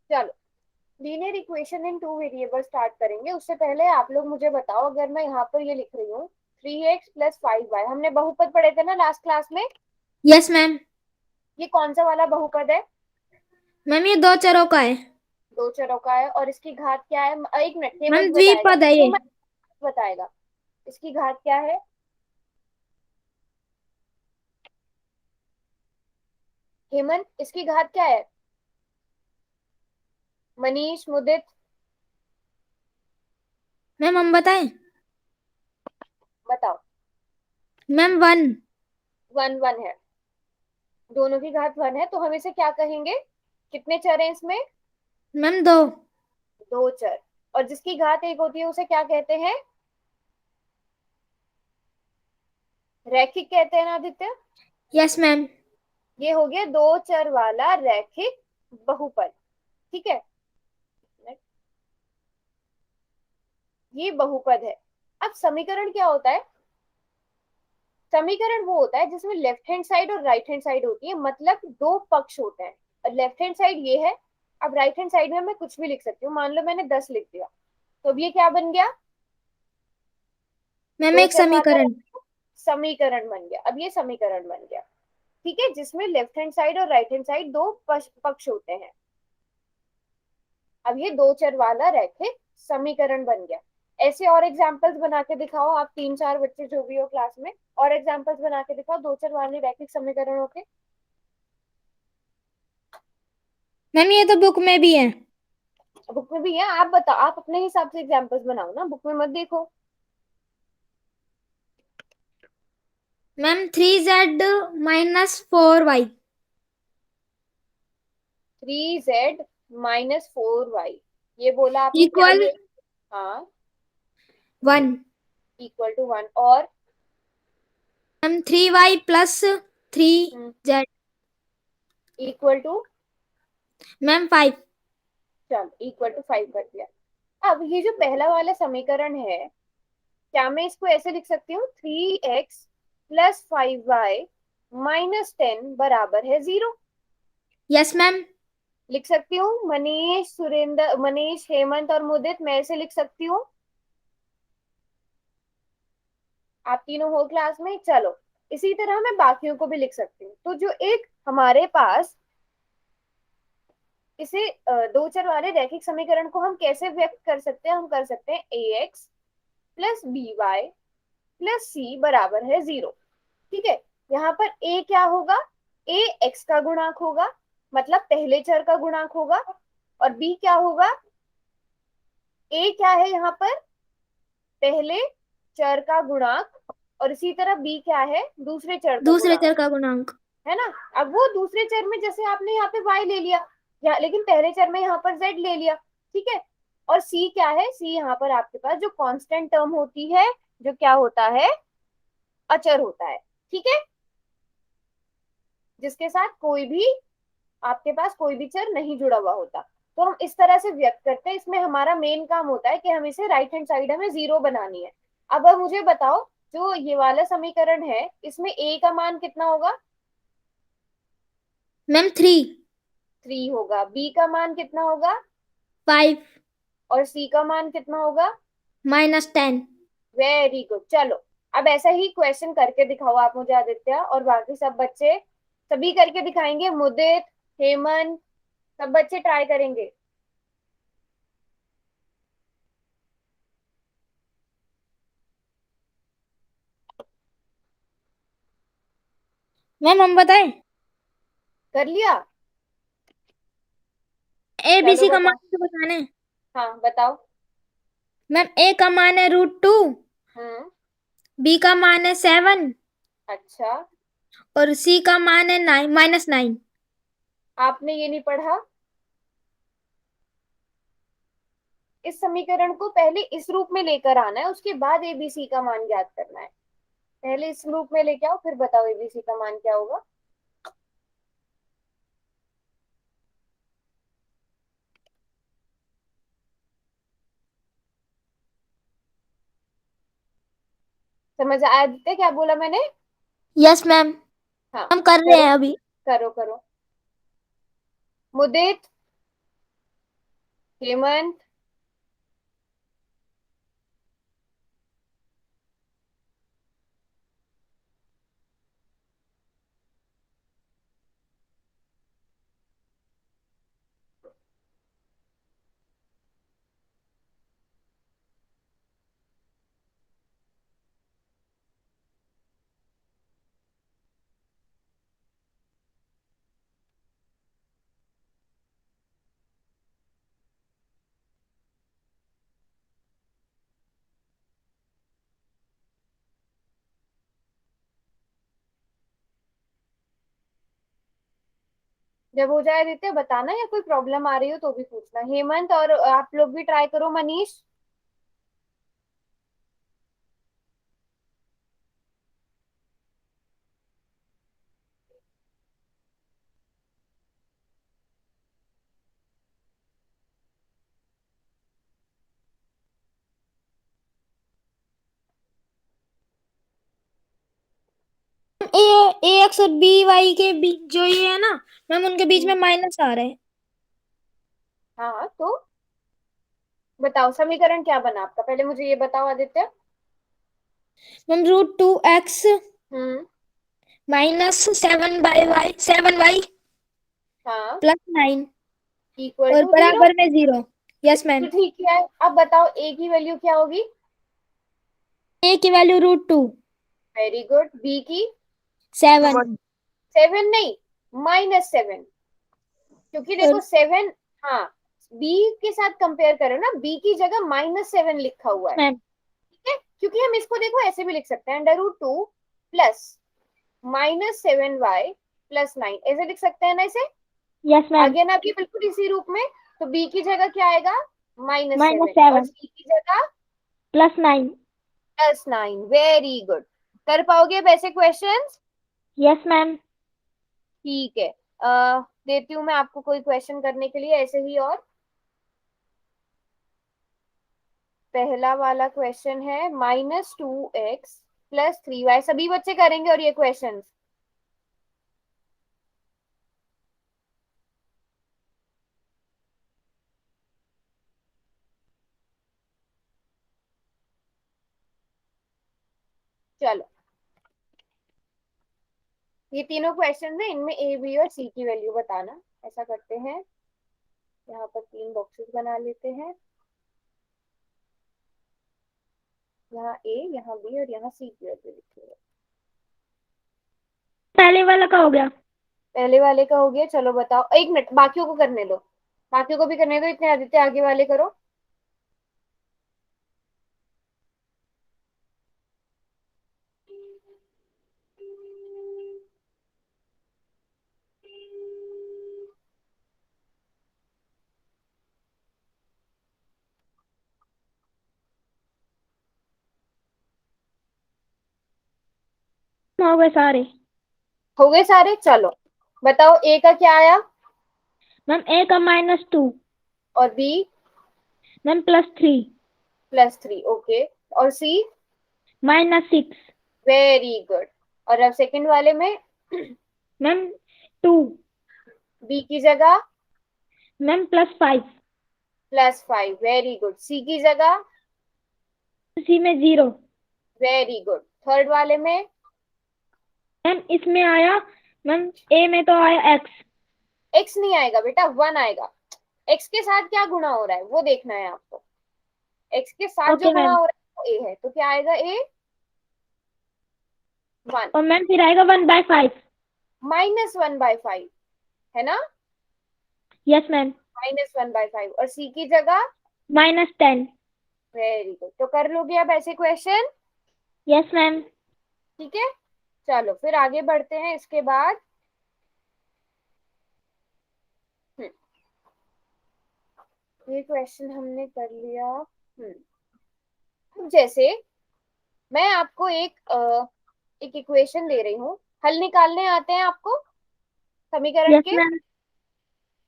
चलो, linear equation in two variable start करेंगे। उससे पहले आप लोग मुझे बताओ, अगर मैं यहाँ पर ये लिख रही हूँ 3x + 5y, हमने बहुपद पढ़े थे ना लास्ट क्लास में। Yes ma'am. ये कौन सा वाला बहुपद है? मैम ये दो चरों का है। दो चरों का है। और इसकी घात क्या है? एक मिनट, मैम हेमंत बताएगा। द्विपद है ये। हेमंत बताएगा इसकी घात क्या है। हेमंत, इसकी घात क्या है? मनीष, मुदित, मैम हम बताएं। बताओ। मैम 1। 1 1 है। दोनों की घात 1 है, तो हम इसे क्या कहेंगे? कितने चर हैं इसमें? मैम 2। दो चर। और जिसकी घात 1 होती है उसे क्या कहते हैं? रैखिक कहते हैं ना आदित्य। Yes ma'am. ये हो गया दो चर वाला रैखिक बहुपद। ठीक है, ये बहुपद है। अब समीकरण क्या होता है? समीकरण वो होता है जिसमें लेफ्ट हैंड साइड और राइट हैंड साइड होती है, मतलब दो पक्ष होते हैं। और लेफ्ट हैंड साइड ये है। अब राइट हैंड साइड में मैं कुछ भी लिख सकती हूँ, मान लो मैंने 10 लिख दिया, तो अब ये क्या बन गया? मैम दो एक चर वाला समीकरण। समीकरण बन गया। अब ये समीकरण बन गया। ठीक है, जिसमें लेफ्ट हैंड साइड और राइट हैंड साइड दो पक्ष होते हैं। अब ये दो चर वाला रैखिक समीकरण बन गया। ऐसे और एग्जांपल्स बना के दिखाओ, आप 3 4 बच्चे जो भी हो क्लास में, और एग्जांपल्स बना के दिखाओ दो चर वाले रैखिक समीकरणों के। मैम ये तो बुक में भी है। बुक में भी है, आप बताओ, आप अपने हिसाब से एग्जांपल्स बनाओ ना, बुक में मत देखो। Ma'am 3z - 4y। 3z - 4y, ये बोला आपने क्या इक्वल ये? हाँ, 1। =1। और ma'am 3y + 3z। Equal to, ma'am 5। चल =5 कर दिया। अब ये जो पहला वाला समीकरण है, क्या मैं इसको ऐसे लिख सकती हूँ? 3x + 5y - 10 बराबर है 0। Yes ma'am. लिख सकती हूँ। मनीष, सुरेंद्र, मनीष, हेमंत और मुदित, मैं ऐसे लिख सकती हूँ। आप तीनों हो क्लास में, चलो। इसी तरह मैं बाकियों को भी लिख सकती हूँ। तो जो एक हमारे पास इसे दो चर वाले रैखिक समीकरण को हम कैसे व्यक्त कर सकते हैं? हम कर सकते हैं ax + by + c बराबर है 0। ठीक है, यहाँ पर a क्या होगा? a x का गुणांक होगा, मतलब पहले चर का गुणांक होगा। और b क्या होगा? a क्या है यहाँ पर? पहले चर का गुणांक। और इसी तरह b क्या है? दूसरे चर का दूसरे गुणांक। चर का गुणांक। है ना? अब वो दूसरे चर में, जैसे आपने यहाँ पे y ले लिया, लेकिन पहले चर में यहाँ पर z ले लिया। ठीक है। और c क्या है? c यहाँ पर आपके पास जो कांस्टेंट टर्म होती है, जो क्या होता है? अचर होता है। ठीक है, जिसके साथ कोई भी, आपके पास कोई भी चर नहीं जुड़ा हुआ होता। तो हम इस तरह से व्यक्त करते हैं। इसमें हमारा मेन काम होता है कि हम इसे राइट हैंड साइड हमें 0 बनानी है। अब मुझे बताओ, जो ये वाला समीकरण है, इसमें a का मान कितना होगा? मैम 3। 3 होगा। b का मान कितना होगा? 5। और c का मान कितना होगा? -10। Very good. चलो, अब ऐसा ही क्वेश्चन करके दिखाओ आप मुझे आदित्य, और बाकी सब बच्चे सभी करके दिखाएंगे। मुदित, हेमंत, सब बच्चे ट्राई करेंगे। मैम हम बताएं। कर लिया? ए बी चलो सी का मान बताओ। तो बताना है। हाँ बताओ। मैम ए का मान है √2। हम्म। बी का मान है 7। अच्छा, और सी का मान है -9। आपने ये नहीं पढ़ा? इस समीकरण को पहले इस रूप में लेकर आना है, उसके बाद एबीसी का मान ज्ञात करना है। पहले इस रूप में लेके आओ, फिर बताओ एबीसी का मान क्या होगा। समझ आया आदित्य, क्या बोला मैंने? Yes ma'am. हाँ, हम कर रहे करो हैं अभी। करो करो। मुदित, हेमंत, जब हो जाए आदित्य बताना, या कोई प्रॉब्लम आ रही हो तो भी पूछना। हेमंत और आप लोग भी ट्राई करो, मनीष। ए ए एक्स और बी वाई के बीच जो ये है ना मैम, उनके बीच में माइनस आ रहे हैं। हाँ, तो बताओ समीकरण क्या बना आपका, पहले मुझे ये बताओ Aditya. Ma'am √2x hmm. -7 by Y 7y हाँ, +9 इक्वल और टू 0। बराबर में 0। Yes ma'am. तो ठीक है, अब बताओ ए की वैल्यू क्या होगी। ए की वैल्यू √2। Very good. बी की 7 7 नहीं, -7, क्योंकि देखो और 7। हाँ, बी के साथ कंपेयर करो ना, बी की जगह -7 लिखा हुआ है। मैम। ठीक है, क्योंकि हम इसको देखो ऐसे भी लिख सकते हैं, √2 प्लस -7y +9, ऐसे लिख सकते हैं ना इसे। यस आ मैम। गया ना अभी बिल्कुल इसी रूप में। तो बी की जगह क्या आएगा, -7, और -7 सी की जगह +9। +9। Very good. कर पाओगे अब ऐसे क्वेश्चंस? Yes ma'am. ठीक है। देती हूँ मैं आपको कोई क्वेश्चन करने के लिए ऐसे ही। और पहला वाला क्वेश्चन है -2x + 3y। सभी बच्चे करेंगे और ये क्वेश्चंस। चलो, ये तीनों क्वेश्चन है, इनमें ए बी और सी की वैल्यू बताना। ऐसा करते हैं, यहाँ पर 3 बॉक्सेस बना लेते हैं। यहाँ ए, यहाँ बी और यहाँ सी की वैल्यू लिखी है। पहले वाला का हो गया। पहले वाले का हो गया, चलो बताओ। एक मिनट, बाकियों को करने दो। बाकियों को भी करने दो, इतने आदित्य आगे वाले करो। हो गए सारे। हो गए सारे, चलो बताओ ए का क्या आया। मैम ए का -2। और बी मैम +3। +3, ओके। और सी -6। Very good. और अब सेकंड वाले में मैम 2। बी की जगह मैम +5। +5, very good. सी की जगह सी में 0। Very good. थर्ड वाले में मैम इसमें आया, मैम ए में तो आया x। एक्स नहीं आएगा बेटा, 1 आएगा। एक्स के साथ क्या गुणा हो रहा है वो देखना है आपको। एक्स के साथ जो ओके गुणा मैम। हो रहा है वो ए है, तो क्या आएगा, ए 1। और मैम फिर आएगा 1/5। -1/5 है ना। Yes ma'am. -1/5, और सी की जगह -10। Very good. तो कर लोगे अब ऐसे क्वेश्चन? Yes ma'am. ठीक है, चलो फिर आगे बढ़ते हैं इसके बाद। हम्म, ये क्वेश्चन हमने कर लिया। अब जैसे मैं आपको एक इक्वेशन दे रही हूँ, हल निकालने आते हैं आपको समीकरण यस के। मैम।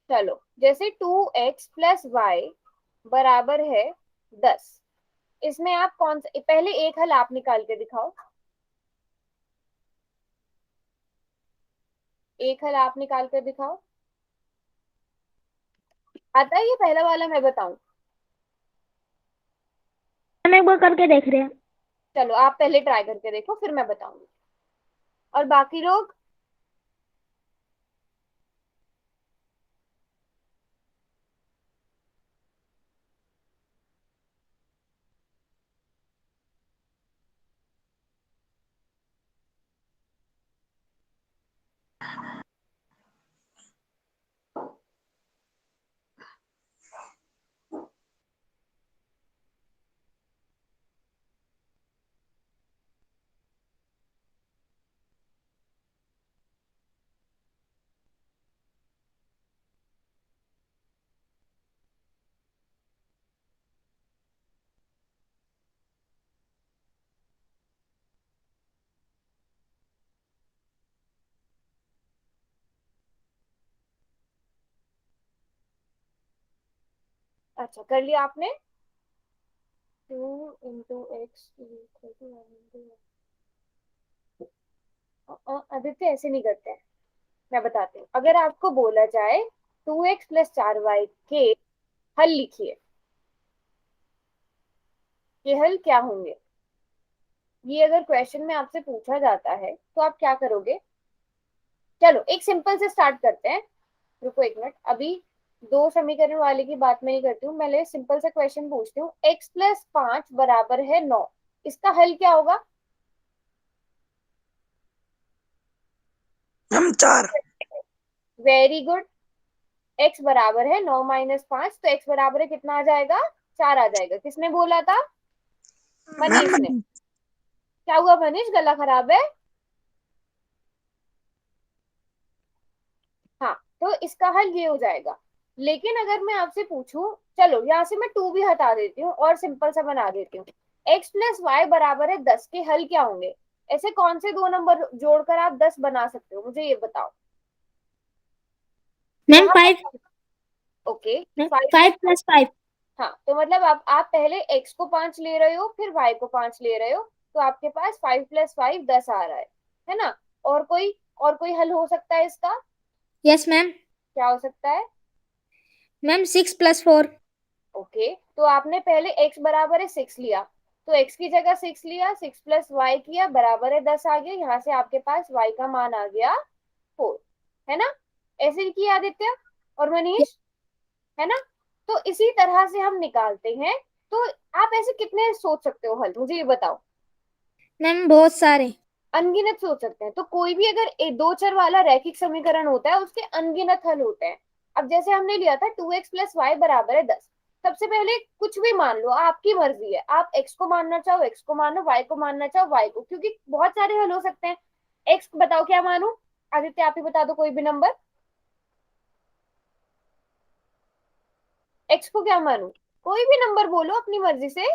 चलो, जैसे 2x + y बराबर है 10। इसमें आप कौन सा, पहले एक हल आप निकाल के दिखाओ। एक हल आप निकाल कर दिखाओ। आता है ये पहला वाला मैं बताऊं? हम एक बार करके देख रहे हैं। चलो आप पहले ट्राई करके देखो, फिर मैं बताऊंगी। और बाकी लोग? अच्छा, कर लिया आपने? 2 × x आदित्य ऐसे नहीं करते हैं। मैं बताती हूँ, अगर आपको बोला जाए 2x + 4y के हल लिखिए, ये हल क्या होंगे? ये अगर क्वेश्चन में आपसे पूछा जाता है तो आप क्या करोगे? चलो एक सिंपल से स्टार्ट करते हैं। रुको एक मिनट, अभी दो समीकरण वाले की बात मैं नहीं करती हूँ, मैं सिंपल सा क्वेश्चन पूछती हूँ। x + 5 बराबर है 9, इसका हल क्या होगा? हम 4। Very good. x बराबर है 9 - 5, तो x बराबर है कितना आ जाएगा? 4 आ जाएगा। किसने बोला था? मैम मनीष ने। क्या हुआ मनीष, गला खराब है? हाँ, तो इसका हल ये हो जाएगा। लेकिन अगर मैं आपसे पूछूं, चलो यहाँ से मैं 2 भी हटा देती हूँ और सिंपल सा बना देती हूँ। x + y बराबर है 10 के हल क्या होंगे? ऐसे कौन से दो नंबर जोड़कर आप 10 बना सकते हो, मुझे ये बताओ। मैम यहाँ 5। पर ओके, मैम 5 5 + + 5। हाँ, तो मतलब आप पहले x को 5 ले रहे हो, फिर y को 5 ले रहे हो, तो आपके पास 5 + 5 10 आ रहा है ना? और कोई हल हो सकता है इसका? Yes ma'am. क्या हो सकता है? मैम 6 + 4। ओके, तो आपने पहले x बराबर है 6 लिया, तो x की जगह 6 लिया, 6 + y किया, बराबर है 10 आ गया। यहाँ से आपके पास y का मान आ गया 4, है ना? ऐसे ही किया आदित्य और मनीष, है ना? तो इसी तरह से हम निकालते हैं। तो आप ऐसे कितने सोच सकते हो हल, मुझे ये बताओ। मैम बहुत सारे। अनगिनत सोच सकते हैं। तो कोई भी अगर दो चर वाला रैखिक समीकरण होता है, उसके अनगिनत हल होते हैं। अब जैसे हमने लिया था 2x + y बराबर है 10, सबसे पहले कुछ भी मान लो, आपकी मर्जी है, आप x को मानना चाहो x को मानो, y को मानना चाहो y को, क्योंकि बहुत सारे हल हो सकते हैं। x बताओ क्या मानू? आदित्य आप ही बता दो कोई भी नंबर। x को क्या मानू? कोई भी नंबर बोलो अपनी मर्जी से।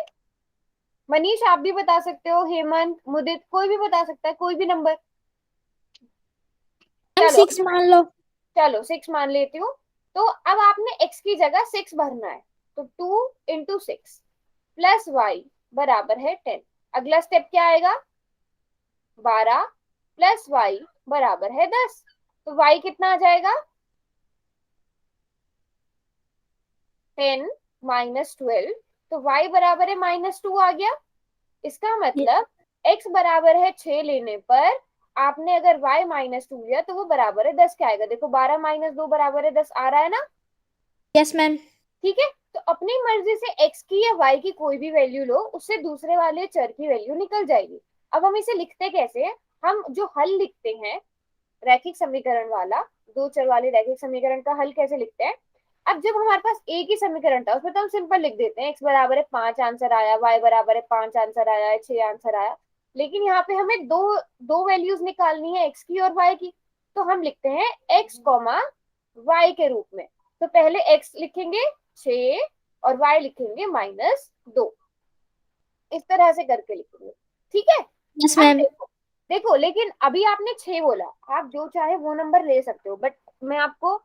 मनीष आप भी बता सकते हो, हेमंत, मुदित, कोई भी बता सकता है कोई भी नंबर। मैम चलो 6 मान लो। चलो 6 मान लेती हूँ। तो अब आपने x की जगह 6 भरना है, तो 2 × 6 + y बराबर है 10। अगला स्टेप क्या आएगा? 12 + y बराबर है 10। तो y कितना आ जाएगा? 10 - 12, तो y बराबर है -2 आ गया। इसका मतलब x बराबर है 6 लेने पर आपने अगर y -2 लिया, तो वो बराबर है 10 क्या आएगा? देखो 12 - 2 बराबर है 10 आ रहा है ना? Yes ma'am. ठीक है, तो अपनी मर्जी से x की या y की कोई भी वैल्यू लो, उससे दूसरे वाले चर की वैल्यू निकल जाएगी। अब हम इसे लिखते कैसे हैं? हम जो हल लिखते हैं रैखिक समीकरण वाला, दो चर वाले रैखिक समीकरण का हल कैसे लिखते हैं? अब जब हमारे पास एक ही समीकरण था, उसमें तो हम सिंपल लिख देते हैं, x बराबर है 5 आंसर आया, y बराबर है 5 आंसर आया है, 6 आंसर आया। लेकिन यहाँ पे हमें दो दो वैल्यूज निकालनी है, x की और y की, तो हम लिखते हैं x, y के रूप में। तो पहले x लिखेंगे 6 और y लिखेंगे -2, इस तरह से करके लिखेंगे। ठीक है? यस अब मैम। देखो, देखो लेकिन अभी आपने 6 बोला, आप जो चाहे वो नंबर ले सकते हो, बट मैं आपको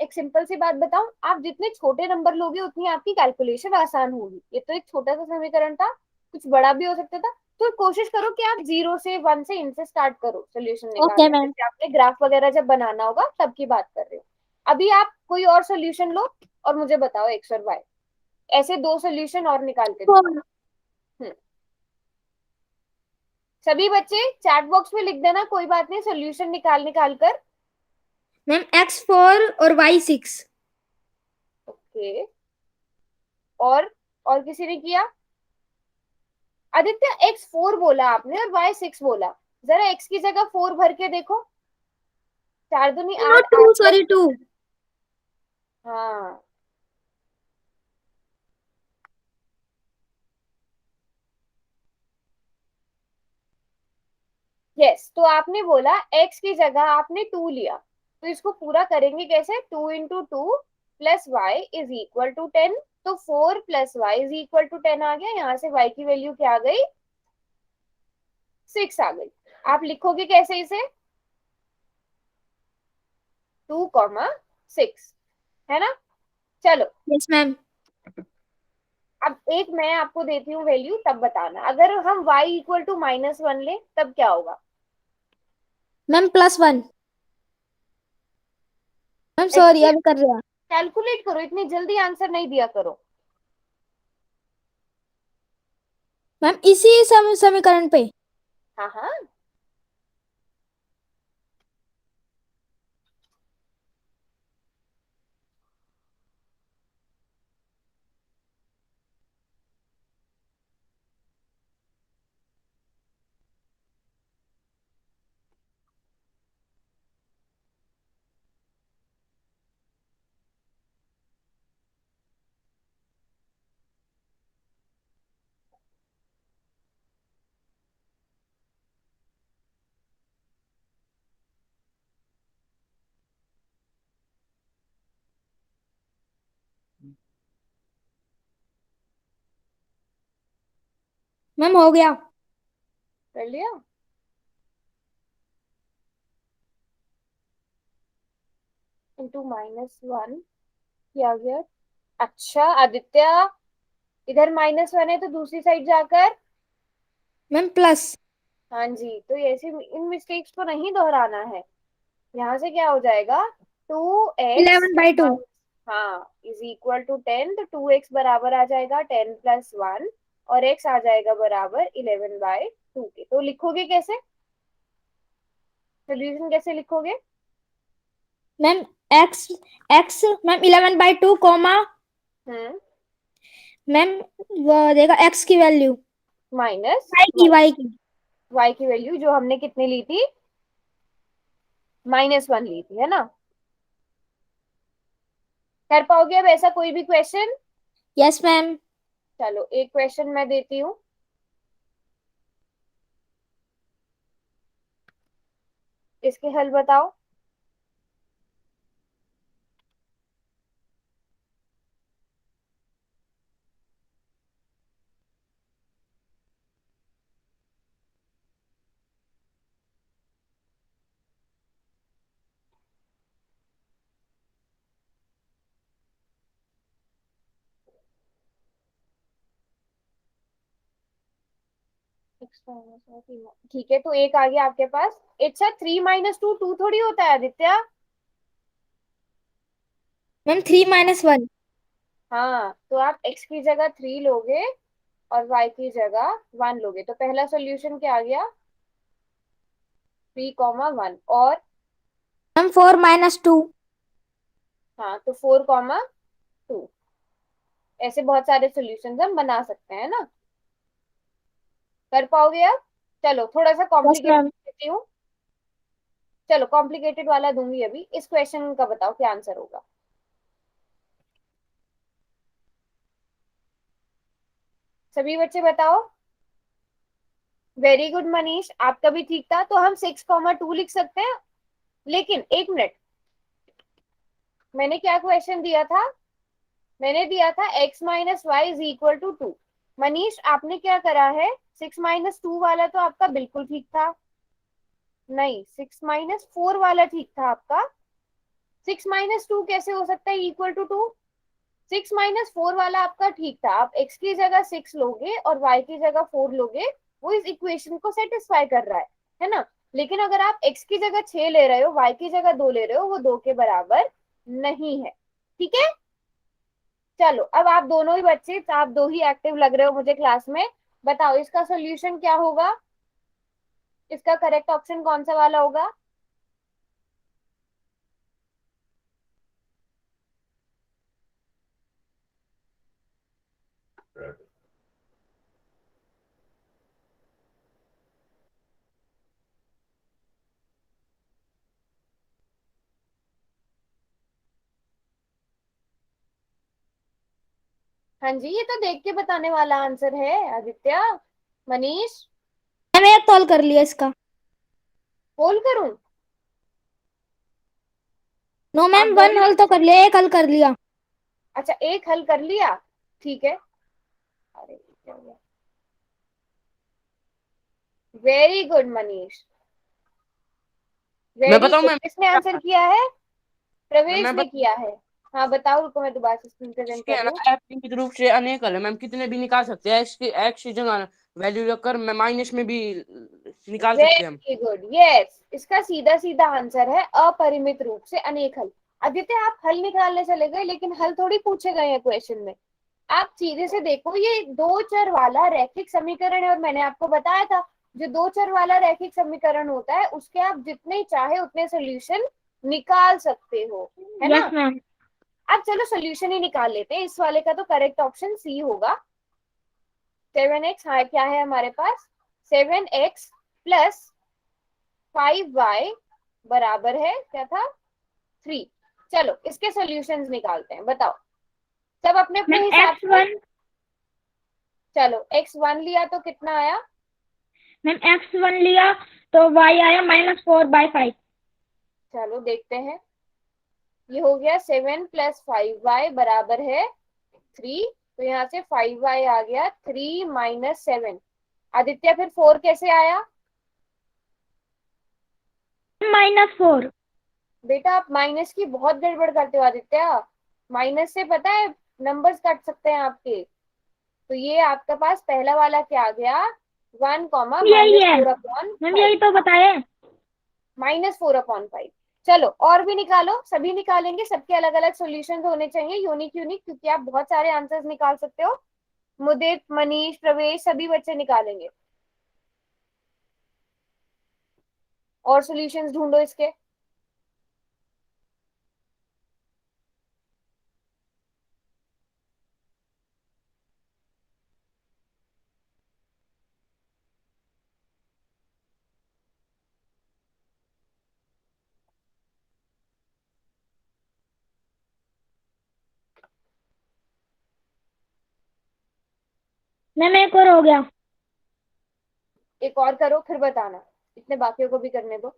एक सिंपल सी बात बताऊं, आप जितने छोटे नंबर लोगे उतनी आपकी कैलकुलेशन आसान होगी। ये तो एक छोटा सा समीकरण था, कुछ बड़ा भी हो सकता था। तो कोशिश करो कि आप 0 से 1 से इनसे स्टार्ट करो सोल्यूशन ओके निकालना, मैम। जैसे आपने ग्राफ वगैरह जब बनाना होगा तब की बात कर रहे हो। अभी आप कोई और सोल्यूशन लो और मुझे बताओ x और y। ऐसे दो सोल्यूशन और निकाल के दिखाओ। 4 सभी बच्चे चैट बॉक्स में लिख देना, कोई बात नहीं, सोल्यूशन निकाल निकाल कर। मैम x4 और y6। ओके, और किसी ने किया? आदित्य x4 बोला आपने और y6 बोला, जरा x की जगह 4 भर के देखो। 4 दूनी नो 8, 2 8 सॉरी 2। हाँ यस, तो आपने बोला x की जगह आपने 2 लिया, तो इसको पूरा करेंगे कैसे? 2 × 2 plus Y is equal to 10। तो 4 plus Y is equal to 10 आ गया। यहाँ से y की वैल्यू क्या आ गई? 6 आ गई। आप लिखोगे कैसे इसे? 2, 6, है ना? चलो, यस मैम। अब एक मैं आपको देती हूँ वैल्यू, तब बताना। अगर हम y इक्वल टू -1 ले तब क्या होगा? मैम +1। मैम सॉरी एक्चुअली अब कर रहे हैं। कैलकुलेट करो, इतनी जल्दी आंसर नहीं दिया करो। मैम इसी समीकरण पे। हाँ हाँ, मैम हो गया। कर लिया। इंटू -1 किया गया। अच्छा आदित्य, इधर -1 है तो दूसरी साइड जाकर, मैम प्लस। हाँ जी, तो ऐसे इन मिस्टेक्स को नहीं दोहराना है। यहाँ से क्या हो जाएगा? 2x 11/2। हाँ इज इक्वल टू 10, तो 2x बराबर आ जाएगा 10 + 1, और x आ जाएगा बराबर 11/2 के। तो लिखोगे कैसे? सोल्यूशन कैसे लिखोगे? Ma'am x x ma'am 11/2 comma hmm, ma'am वो देगा x की वैल्यू माइनस y की। y की वैल्यू जो हमने कितनी ली थी? -1 ली थी, है ना? कर पाओगे अब ऐसा कोई भी क्वेश्चन? Yes ma'am. चलो एक क्वेश्चन मैं देती हूँ, इसके हल बताओ। ठीक है, तो एक आ गया आपके पास। इट्स अ 3 - 2, 2 थोड़ी होता है आदित्य। मैम 3 - 1। हाँ, तो आप x की जगह 3 लोगे और y की जगह 1 लोगे, तो पहला सोल्यूशन क्या आ गया? 3, 1, और मैम 4 - 2। हाँ तो 4, 2। ऐसे बहुत सारे सोल्यूशन हम बना सकते हैं ना? कर पाओगे आप? चलो थोड़ा सा यस कॉम्प्लिकेटेड मैम। देती हूँ। चलो कॉम्प्लिकेटेड वाला दूंगी अभी। इस क्वेश्चन का बताओ क्या आंसर होगा? सभी बच्चे बताओ। वेरी गुड मनीष, आपका भी ठीक था। तो हम 6, 2 लिख सकते हैं। लेकिन एक मिनट, मैंने क्या क्वेश्चन दिया था? मैंने दिया था x - y is equal to 2। Manish आपने क्या करा है? 6 - 2 वाला तो आपका बिल्कुल ठीक था। नहीं, 6 - 4 वाला ठीक था आपका। 6 - 2 कैसे हो सकता है इक्वल टू 2? 6 - 4 वाला आपका ठीक था। आप x की जगह 6 लोगे और y की जगह 4 लोगे, वो इस इक्वेशन को सेटिस्फाई कर रहा है ना? लेकिन अगर आप x की जगह 6 ले रहे हो, y की जगह 2 ले रहे हो, वो 2 के बराबर नहीं है। ठीक है? चलो अब आप दोनों ही बच्चे, आप दो ही एक्टिव लग रहे हो मुझे क्लास में, बताओ इसका सोल्यूशन क्या होगा, इसका करेक्ट ऑप्शन कौन सा वाला होगा। हाँ जी, ये तो देख के बताने वाला आंसर है आदित्य। मनीष, मैंने एक कॉल कर लिया इसका। बोल करूं? नो आप मैम, वन बोल, हल तो कर लिया, एक हल कर लिया। अच्छा एक हल कर लिया, ठीक है। अरे क्या हो गया, वेरी गुड मनीष, मैं वेरी बताऊं गुड। मैम? किसने आंसर किया है? प्रवेश मैं ने किया है। हाँ बताओ, रुको मैं दोबारा से स्क्रीन प्रेजेंट इसके कर है रही ना, हूँ। नियमित रूप से अनेक हल है मैम, कितने भी निकाल सकते हैं। एक्स की जगह वैल्यू रखकर मैं माइनस में भी निकाल सकते हैं हम। वेरी गुड, यस, इसका सीधा सीधा आंसर है अपरिमित रूप से अनेक हल। आदित्य आप हल निकालने चले गए, लेकिन हल थोड़ी पूछे गए हैं क्वेश्चन में। आप सीधे से देखो, ये दो चर वाला रैखिक समीकरण है, और मैंने आपको बताया था जो दो चर वाला रैखिक समीकरण होता है उसके आप जितने चाहे उतने सोल्यूशन निकाल सकते हो, है ना। Yes ma'am. अब चलो सोल्यूशन ही निकाल लेते हैं इस वाले का, तो करेक्ट ऑप्शन सी होगा। 7x, हाँ क्या है हमारे पास, 7x प्लस 5y बराबर है क्या था, 3। चलो इसके सॉल्यूशंस निकालते हैं, बताओ सब अपने अपने मैम हिसाब एक्स से। वन चलो x1 लिया तो कितना आया, मैम x1 लिया तो y आया -4/5। चलो देखते हैं। ये हो गया 7 प्लस 5y बराबर है 3, तो यहाँ से 5y आ गया 3 - 7। आदित्य फिर 4 कैसे आया? -4। बेटा आप माइनस की बहुत गड़बड़ करते हो आदित्य, माइनस से पता है नंबर्स कट सकते हैं आपके। तो ये आपके पास पहला वाला क्या आ गया, 1 कॉमा यही माइनस है फोर अपॉन मैम, फाइव यही तो बताए। -4/5। चलो और भी निकालो, सभी निकालेंगे, सबके अलग अलग सॉल्यूशंस होने चाहिए, यूनिक यूनिक, क्योंकि आप बहुत सारे आंसर्स निकाल सकते हो। मुदित, मनीष, प्रवेश सभी बच्चे निकालेंगे, और सॉल्यूशंस ढूंढो इसके। मैम एक और हो गया। एक और करो फिर बताना, इतने बाकियों को भी करने दो।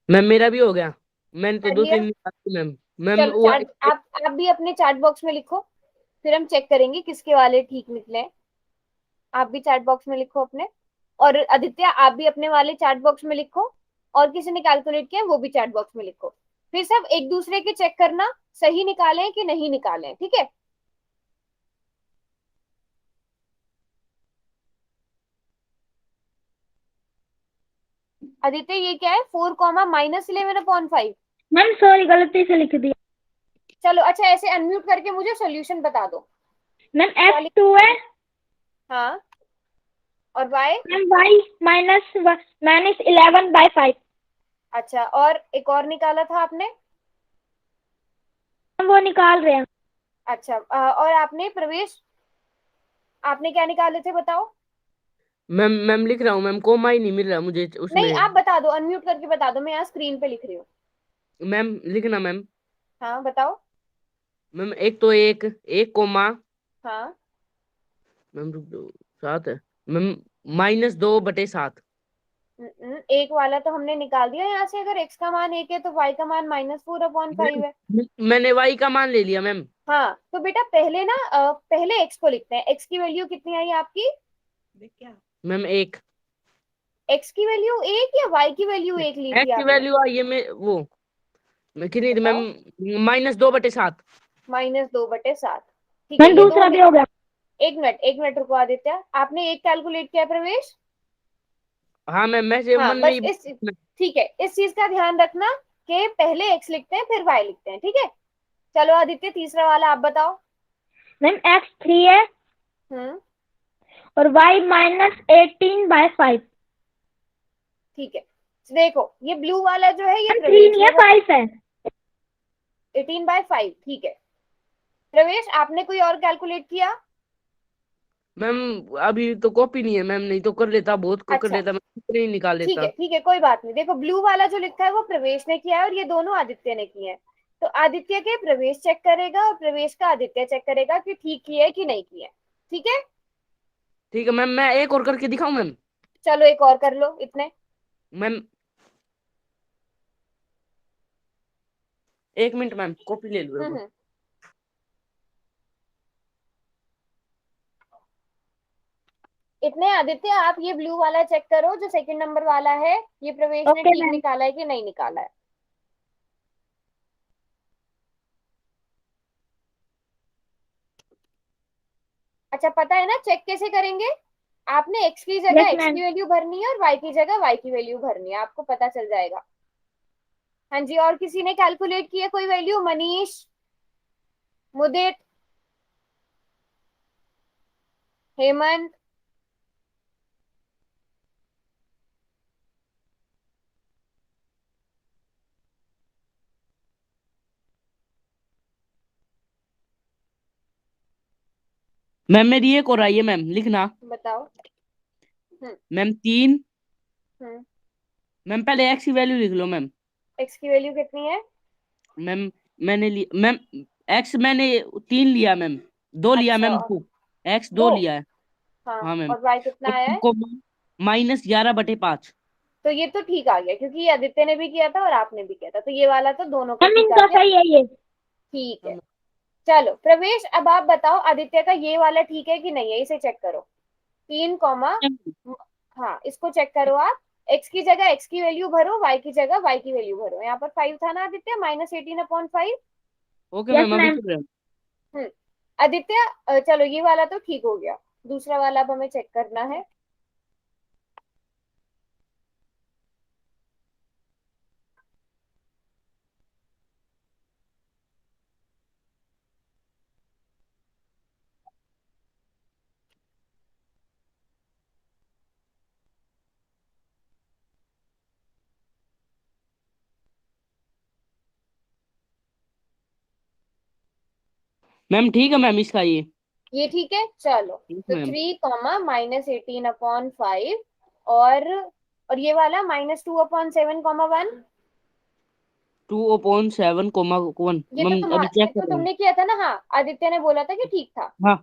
मैम मेरा भी हो गया, मैंने तो कर दो लिया? तीन निकाली मैम। मैम चलो वो चार्ट, आप भी अपने चार्ट बॉक्स में लिखो, फिर हम चेक करेंगे किसके वाले ठीक निकले हैं। आप भी चैट बॉक्स में लिखो अपने, और आदित्य आप भी अपने वाले चैट बॉक्स में लिखो, और किसी ने कैलकुलेट किया वो भी चैट बॉक्स में लिखो। फिर सब एक दूसरे के चेक करना, सही निकाले हैं कि नहीं निकाले हैं, ठीक है। आदित्य ये क्या है, 4 कॉमा -11/5। मैम सॉरी, गलती से लिख दिया। चलो अच्छा, ऐसे अनम्यूट करके मुझे सॉल्यूशन बता दो। मैम क्या x2 है। हाँ, और y? Ma'am y -11/5। अच्छा, और एक और निकाला था आपने? हम वो निकाल रहे हैं। अच्छा और आपने प्रवेश, आपने क्या निकाले थे बताओ। मैम मैम लिख रहा हूँ मैम, कोमा ही नहीं मिल रहा मुझे नहीं आप उसमें। बता दो, अनम्यूट करके बता दो, मैं यहाँ स्क्रीन पे लिख रही हूँ। मैम लिखना मैम। हाँ बताओ। मैम एक तो एक एक कोमा, हाँ, मैम रुक दो, 7 है मैम, -2/7। एक वाला तो हमने निकाल दिया यहाँ से, अगर x का मान 1 है तो y का मान -4/5 है। मैंने वाई का मान ले लिया मैम। हाँ तो बेटा पहले ना पहले x को लिखते हैं, x की वैल्यू कितनी आई आपकी, मैम एक x की वैल्यू 1 या y की वैल्यू 1 ली थी एक्स की आपने, वैल्यू आई है, मैं वो मैं कितनी थी मैम, बताओ। -2/7। -2/7। ठीक है, मैम ये दूसरा भी हो गया। एक मिनट रुको आदित्य, आपने एक कैलकुलेट किया प्रवेश? हाँ मैम, मैं से हाँ मन में बस ही ठीक है, इस चीज का ध्यान रखना कि पहले एक्स लिखते हैं फिर वाई लिखते हैं, ठीक है। चलो आदित्य तीसरा वाला आप बताओ। मैम एक्स 3 है हम्म, और वाई -18/5। ठीक है। देखो ये ब्लू वाला जो है ये मैम 3 प्रवेश नहीं ने है, 5 है। 18/5, ठीक है। प्रवेश आपने कोई और कैलकुलेट किया? मैम अभी तो कॉपी नहीं है मैम, नहीं तो कर लेता, बहुत को कर अच्छा लेता, मैं कितने ही निकाल ठीक है लेता। ठीक है, कोई बात नहीं। देखो ब्लू वाला जो लिखा है वो प्रवेश ने किया है और ये दोनों आदित्य ने किए हैं। तो आदित्य के प्रवेश चेक करेगा और प्रवेश का आदित्य चेक करेगा कि ठीक किए है कि नहीं किए है। ठीक है, ठीक है मैम, मैं एक और करके दिखाऊं मैम? चलो एक और कर लो इतने। मैम एक मिनट मैम, कॉपी ले लो। हम्म, इतने आदित्य आप ये ब्लू वाला चेक करो जो सेकंड नंबर वाला है, ये प्रवेश ने ओके ठीक मैम। निकाला है कि नहीं निकाला है। अच्छा पता है ना चेक कैसे करेंगे? आपने एक्स की जगह यस एक्स मैम। की वैल्यू भरनी है और वाई की जगह वाई की वैल्यू भरनी है, आपको पता चल जाएगा। हाँ जी, और किसी ने कैलकुलेट किया कोई वैल्यू? मनीष, मुदित, हेमंत? मैम मेरी एक और आई है मैम, लिखना। बताओ। हम्म, मैम 3। हम्म। मैम पहले एक्स की वैल्यू लिख लो मैम। एक्स की वैल्यू कितनी है? मैम मैंने लिया मैम, एक्स मैंने 3 लिया मैम, 2 लिया अच्छा मैम, और 2 एक्स 2 दो? लिया है। हाँ, हाँ मैम। और वाई कितना और आया है? तुमको -11/5। तो ये तो ठीक आ गया क्योंकि ये आदित्य ने भी किया था और आपने भी किया था, तो ये वाला तो दोनों का मैम ठीक आ इनका गया। सही है ये। ठीक है। हाँ चलो प्रवेश अब आप बताओ आदित्य का ये वाला ठीक है कि नहीं है, इसे चेक करो। 3 मैम। हाँ इसको चेक करो आप। एक्स की जगह एक्स की वैल्यू भरो, वाई की जगह वाई की वैल्यू भरो। यहाँ पर 5 था ना आदित्य, -18/5। ओके हम्म, यस मैम, अभी मैम। कर रहे हैं। आदित्य चलो ये वाला तो ठीक हो गया। दूसरा वाला अब हमें चेक करना है। मैम ठीक है मैम, इसका ये ठीक है, चलो। ठीक तो मैम। 3, और ये वाला -2/7, 1। 2/7, 1 अभी ये चेक तो कर रहे हैं। तुमने किया था ना? हाँ आदित्य ने बोला था कि ठीक था। हाँ ये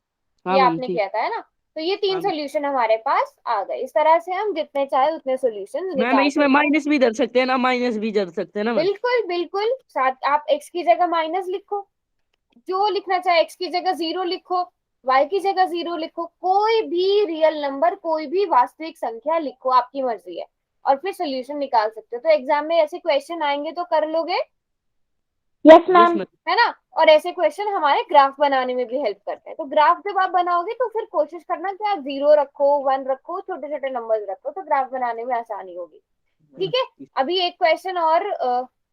हाँ मैम, आपने ठीक। किया था है ना? तो ये 3 हाँ मैम। सोल्यूशन हमारे पास आ गए। इस तरह से हम जितने चाहे उतने सोल्यूशन मैम निकाल इसमें सकते हैं। माइनस भी धर सकते हैं ना, माइनस भी धर सकते हैं ना मैम? बिल्कुल बिल्कुल, साथ आप एक्स की जगह माइनस लिखो, जो लिखना चाहे। एक्स की जगह 0 लिखो, वाई की जगह 0 लिखो, कोई भी रियल नंबर, कोई भी वास्तविक संख्या लिखो, आपकी मर्जी है। और फिर सोल्यूशन निकाल सकते हो। तो एग्जाम में ऐसे क्वेश्चन आएंगे तो कर लोगे, यस यस मैम। मैम। है ना? और ऐसे क्वेश्चन हमारे ग्राफ बनाने में भी हेल्प करते हैं। तो ग्राफ जब आप बनाओगे तो फिर कोशिश करना कि आप 0 रखो, 1 रखो, छोटे छोटे नंबर्स रखो, तो ग्राफ बनाने में आसानी होगी। ठीक है। अभी एक क्वेश्चन और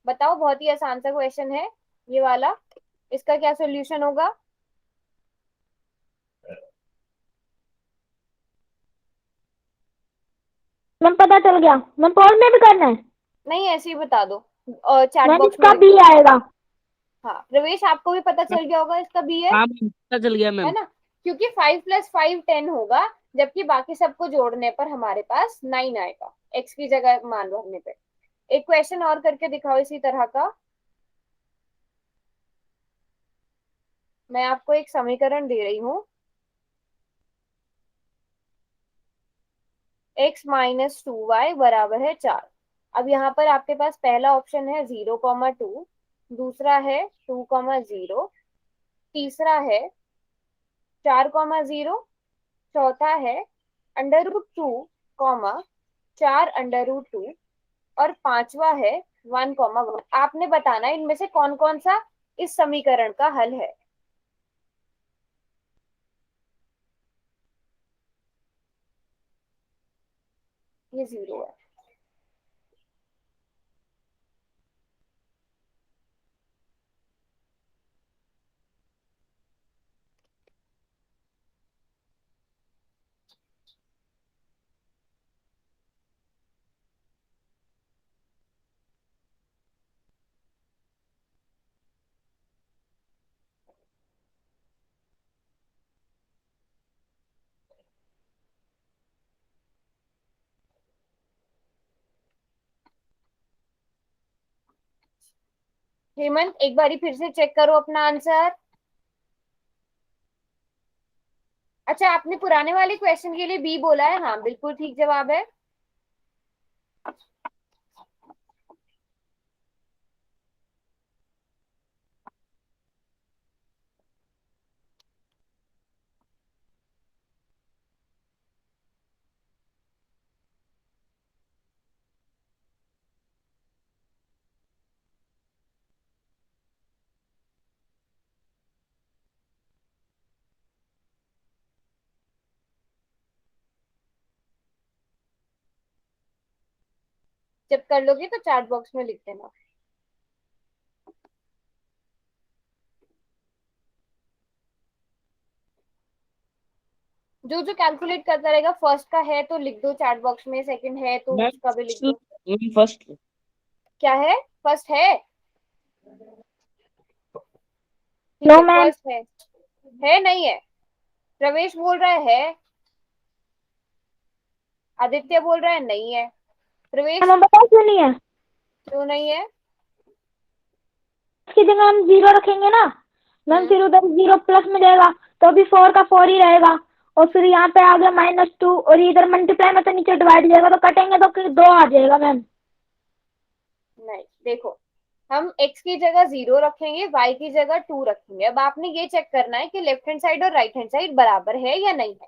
बताओ, बहुत ही आसान सा क्वेश्चन है ये वाला। इसका क्या सोल्यूशन होगा? मैम पता चल गया। मैम पोल में भी करना है। नहीं ऐसे ही बता दो, चैट मैम बॉक्स में इसका लिख बी दो। आएगा। हाँ प्रवेश आपको भी पता चल गया होगा इसका बी है। हाँ मैम, पता चल गया है मैम। ना? क्योंकि 5 + 5 10 होगा, जबकि बाकी सबको जोड़ने पर हमारे पास 9 आएगा एक्स की जगह मान भरने पे। एक क्वेश्चन और करके दिखाओ इसी तरह का। मैं आपको एक समीकरण दे रही हूँ, x - 2y बराबर है 4। अब यहाँ पर आपके पास पहला ऑप्शन है 0,2, दूसरा है 2,0, तीसरा है 4,0, चौथा है √2, 4√2, और पांचवा है 1,1। आपने बताना है इनमें से कौन कौन सा इस समीकरण का हल है। ये 0 है। हेमंत एक बारी फिर से चेक करो अपना आंसर। अच्छा, आपने पुराने वाले क्वेश्चन के लिए बी बोला है, हाँ बिल्कुल ठीक जवाब है। जब कर लोगे तो चैट बॉक्स में लिख देना। जो जो कैलकुलेट करता रहेगा, फर्स्ट का है तो लिख दो चैट बॉक्स में, सेकंड है तो उसका भी लिख दो। Ma'am first. क्या है? फर्स्ट है? ठीक नो है, मैम। फर्स्ट है नहीं है? प्रवेश बोल रहा है। आदित्य बोल रहा है नहीं है। प्रवेश हम बताओ क्यों नहीं है? क्यों नहीं है? इसकी जगह हम 0 रखेंगे ना मैम, फिर उधर 0 प्लस में जाएगा तो अभी 4 का 4 ही रहेगा, और फिर यहाँ पे आ गया -2 और इधर मल्टीप्लाई में तो नीचे डिवाइड जाएगा, तो कटेंगे तो फिर 2 आ जाएगा मैम। नहीं, देखो हम x की जगह 0 रखेंगे, y की जगह 2 रखेंगे। अब आपने ये चेक करना है कि लेफ्ट हैंड साइड और राइट हैंड साइड बराबर है या नहीं है।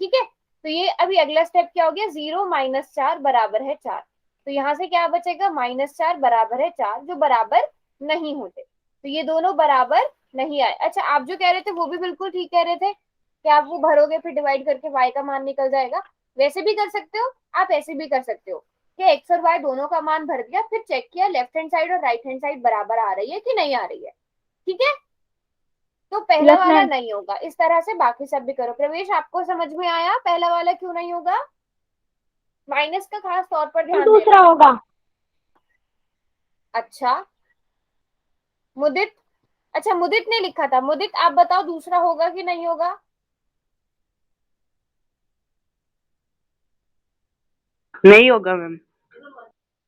ठीक है, तो ये अभी अगला स्टेप क्या हो गया, 0 - 4 बराबर है 4। तो यहाँ से क्या बचेगा, -4 बराबर है 4, जो बराबर नहीं होते। तो ये दोनों बराबर नहीं आए। अच्छा, आप जो कह रहे थे वो भी बिल्कुल ठीक कह रहे थे कि आप वो भरोगे फिर डिवाइड करके y का मान निकल जाएगा। वैसे भी कर सकते हो, आप ऐसे भी कर सकते हो कि x और y दोनों का मान भर दिया, फिर चेक किया लेफ्ट हैंड साइड और राइट हैंड साइड बराबर आ रही है कि नहीं आ रही है। ठीक है, तो पहला यस वाला मैम। नहीं होगा। इस तरह से बाकी सब भी करो। प्रवेश, आपको समझ में आया पहला वाला क्यों नहीं होगा? माइनस का खास तौर पर ध्यान देना। दूसरा होगा। अच्छा, मुदित। अच्छा, मुदित ने लिखा था। मुदित आप बताओ दूसरा होगा कि नहीं होगा? नहीं होगा मैम।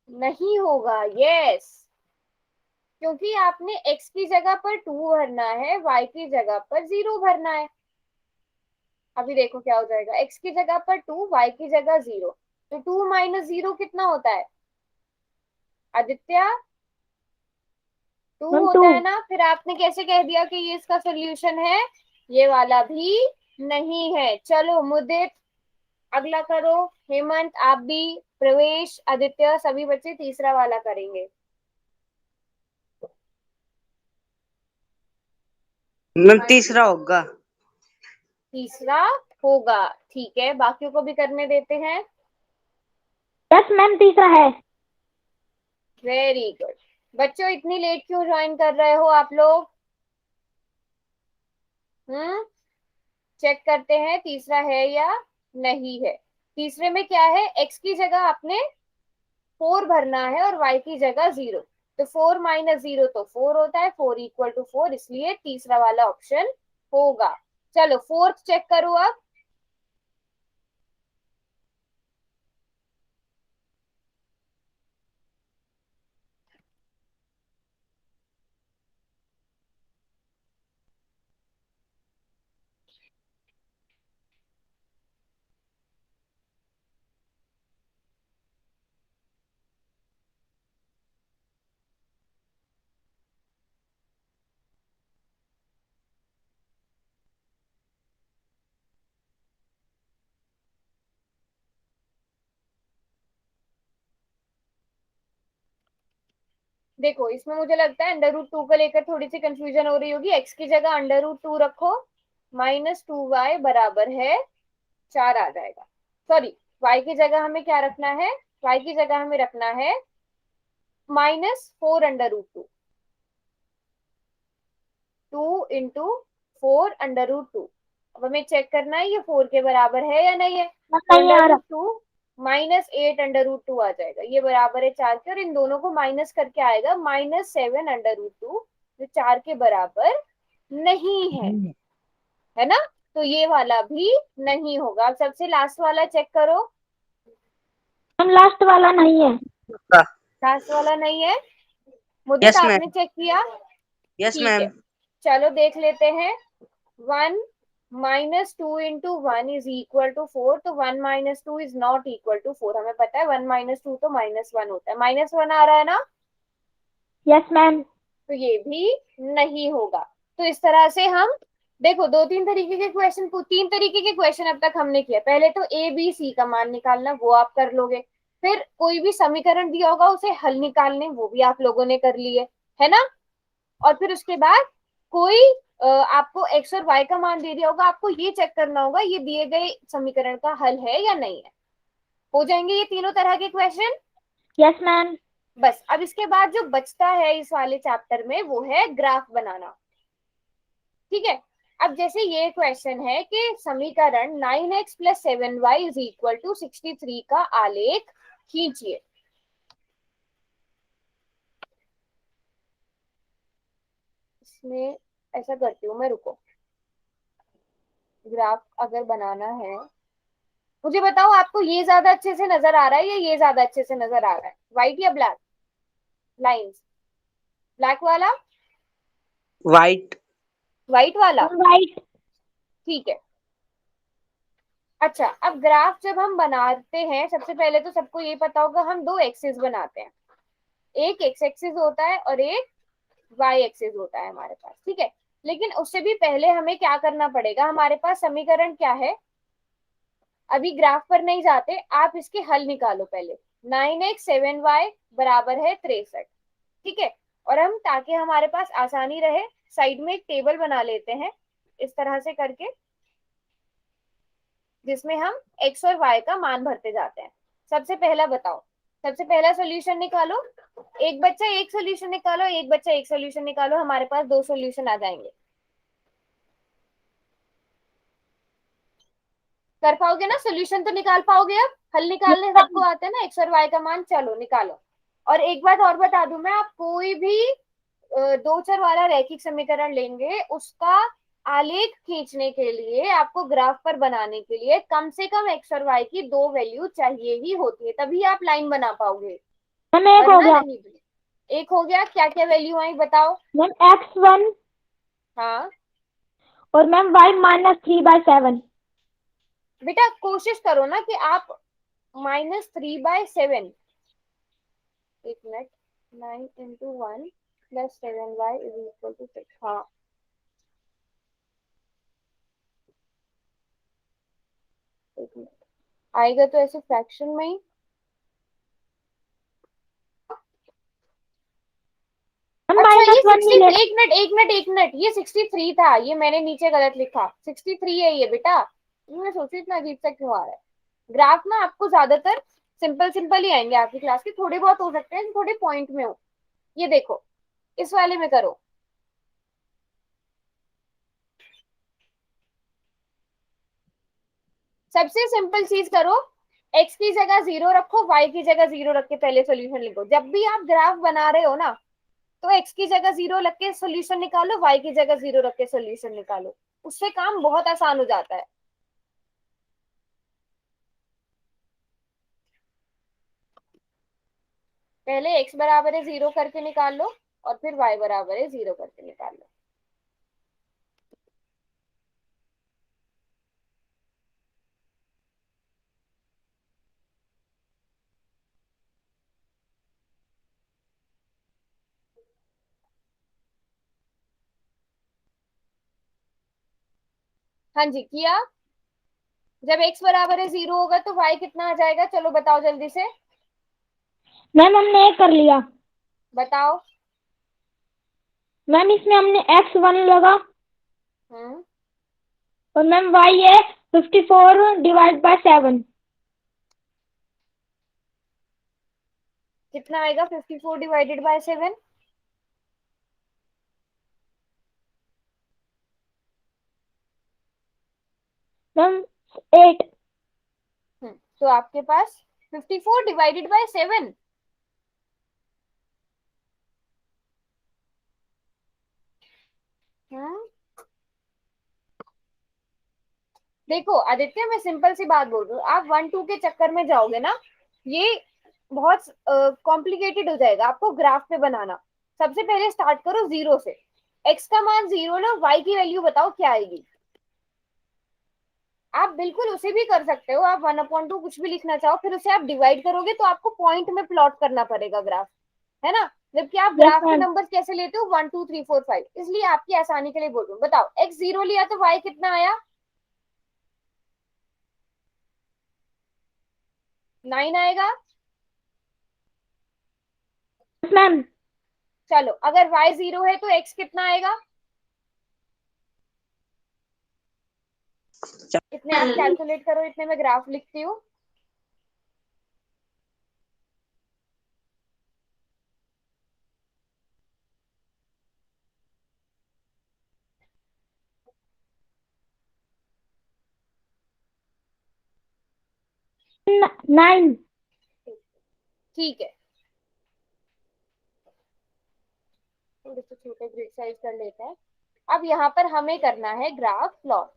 नहीं होगा, यस। क्योंकि आपने x की जगह पर 2 भरना है, y की जगह पर 0 भरना है। अभी देखो क्या हो जाएगा, x की जगह पर 2, y की जगह 0। तो 2 - 0 कितना होता है आदित्य? 2 मैम 2। होता है ना। फिर आपने कैसे कह दिया कि ये इसका सोल्यूशन है? ये वाला भी नहीं है। चलो मुदित अगला करो। हेमंत आप भी, प्रवेश, आदित्य सभी बच्चे तीसरा वाला करेंगे। मैम तीसरा होगा। तीसरा होगा, ठीक है, बाकियों को भी करने देते हैं। यस मैम, तीसरा है। Very good. बच्चों इतनी लेट क्यों ज्वाइन कर रहे हो आप लोग? चेक करते हैं तीसरा है या नहीं है। तीसरे में क्या है, x की जगह आपने 4 भरना है और y की जगह 0। तो 4 - 0 तो 4 होता है, 4 = 4, इसलिए तीसरा वाला ऑप्शन होगा। चलो फोर्थ चेक करो अब। देखो इसमें मुझे लगता है √2 को लेकर थोड़ी सी कंफ्यूजन हो रही होगी। x की जगह √2 रखो, -2y बराबर है 4 आ जाएगा। सॉरी, y की जगह हमें क्या रखना है, y की जगह हमें रखना है -4 √2, 2 इंटू 4 √2। अब हमें चेक करना है ये 4 के बराबर है या नहीं है। तो नहीं आ रहा। √2 -8 √2 आ जाएगा, ये बराबर है 4 के, और इन दोनों को माइनस करके आएगा -7 √2, जो 4 के बराबर नहीं है ना। तो ये वाला भी नहीं होगा। अब सबसे लास्ट वाला चेक करो। मैम लास्ट वाला नहीं है। लास्ट वाला नहीं है, मुदित यस आपने मैम, चेक किया? यस ठीक है, मैम। चलो देख लेते हैं। 1 -2 इंटू 1 इज इक्वल टू 4, तो 1 -2 इज नॉट इक्वल टू 4, हमें पता है 1 -2 तो -1 होता है, -1 आ रहा है ना। Yes ma'am. तो ये भी नहीं होगा। तो इस तरह से हम देखो, दो तीन तरीके के क्वेश्चन, तीन तरीके के क्वेश्चन अब तक हमने किया। पहले तो ए बी सी का मान निकालना, वो आप कर लोगे। फिर कोई भी समीकरण दिया होगा उसे हल निकालने, वो भी आप लोगों ने कर लिए, है ना। और फिर उसके बाद कोई आपको एक्स और वाई का मान दे दिया होगा, आपको ये चेक करना होगा ये दिए गए समीकरण का हल है या नहीं है। हो जाएंगे ये तीनों तरह के क्वेश्चन। Yes ma'am. बस अब इसके बाद जो बचता है इस वाले चैप्टर में वो है ग्राफ बनाना। ठीक है, अब जैसे ये क्वेश्चन है कि समीकरण 9x + 7y = 63 का आलेख खींचिए। इसमें ऐसा करती हूँ मैं, रुको। ग्राफ अगर बनाना है, मुझे बताओ आपको ये ज्यादा अच्छे से नजर आ रहा है या ये ज्यादा अच्छे से नजर आ रहा है, व्हाइट या ब्लैक लाइंस? ब्लैक वाला, वाइट। व्हाइट वाला। राइट। ठीक है, अच्छा अब ग्राफ जब हम बनाते हैं, सबसे पहले तो सबको ये पता होगा हम दो एक्सिस बनाते हैं, एक एक्स एक्सिस होता है और एक वाई एक्सिस होता है हमारे पास। ठीक है, लेकिन उससे भी पहले हमें क्या करना पड़ेगा, हमारे पास समीकरण क्या है। अभी ग्राफ पर नहीं जाते, आप इसके हल निकालो पहले। 9x 7y बराबर है 63। ठीक है, और हम ताकि हमारे पास आसानी रहे साइड में एक टेबल बना लेते हैं इस तरह से करके, जिसमें हम x और y का मान भरते जाते हैं। सबसे पहला बताओ, सबसे पहला सोल्यूशन निकालो। एक बच्चा एक सोल्यूशन निकालो, एक बच्चा एक सोल्यूशन निकालो, हमारे पास दो सोल्यूशन आ जाएंगे। कर पाओगे ना, सोल्यूशन तो निकाल पाओगे। अब हल निकालने सबको आते हैं ना, एक्स और वाई का मान, चलो निकालो। और एक बात और बता दूं मैं, आप कोई भी दो चर वाला रैखिक समीकरण लेंगे, उसका आलेख खींचने के लिए, आपको ग्राफ पर बनाने के लिए कम से कम एक्स और वाई की दो वैल्यू चाहिए ही होती है, तभी आप लाइन बना पाओगे, मैम एक हो वरना गया। नहीं भी। एक हो गया, क्या क्या वैल्यू आई बताओ। मैम x1 हाँ और मैम y -3/7। बेटा, कोशिश करो ना कि आप -3/7, एक मिनट, 9 इंटू 1 + 7y = 6। हाँ, एक मिनट, आएगा तो ऐसे फ्रैक्शन में ही। मैम अच्छा ये -1 नहीं 60, लेना। एक मिनट, ये 63 था, ये मैंने नीचे गलत लिखा, 63 है ये बेटा। मैं सोची इतना अजीब सा क्यों आ रहा है। ग्राफ ना आपको ज्यादातर सिंपल सिंपल ही आएंगे, आपकी क्लास के थोड़े बहुत हो सकते हैं थोड़े पॉइंट में हो। ये देखो, इस वाले में करो, सबसे सिंपल चीज करो। x की जगह 0 रखो, y की जगह 0 रख के पहले सोल्यूशन लिखो। जब भी आप ग्राफ बना रहे हो ना, तो x की जगह 0 रख के सोल्यूशन निकालो, y की जगह 0 रख के सोल्यूशन निकालो, उससे काम बहुत आसान हो जाता है। पहले x बराबर है 0 करके निकाल लो, और फिर y बराबर है 0 करके निकाल लो। हाँ जी, किया। जब x बराबर है 0 होगा तो y कितना आ जाएगा, चलो बताओ जल्दी से। मैम हमने एक कर लिया। बताओ। मैम इसमें हमने x1 लगा हम्म, और मैम y है 54/7। कितना आएगा 54 डिवाइडेड बाय 7? मैम 8। तो आपके पास 54 डिवाइडेड बाय 7। देखो आदित्य, मैं सिंपल सी बात बोल रही हूँ, आप 1 2 के चक्कर में जाओगे ना, ये बहुत कॉम्प्लिकेटेड हो जाएगा आपको ग्राफ पे बनाना। सबसे पहले स्टार्ट करो 0 से। x का मान 0 लो, y की वैल्यू बताओ क्या आएगी। आप बिल्कुल उसे भी कर सकते हो, आप 1/2 कुछ भी लिखना चाहो, फिर उसे आप डिवाइड करोगे तो आपको पॉइंट में प्लॉट करना पड़ेगा ग्राफ, है ना। जबकि आप यस ग्राफ के मैम। नंबर कैसे लेते हो, 1 2 3 4 5, इसलिए आपकी आसानी के लिए बोल रही हूँ। बताओ x 0 लिया तो y कितना आया? 9 आएगा। Yes ma'am. चलो अगर y 0 है तो x कितना आएगा? इतने आप कैलकुलेट करो, इतने में ग्राफ लिखती हूँ। नाइन। ठीक है, थोड़े से छोटे ग्रिड साइज कर लेते हैं। अब यहाँ पर हमें करना है ग्राफ प्लॉट।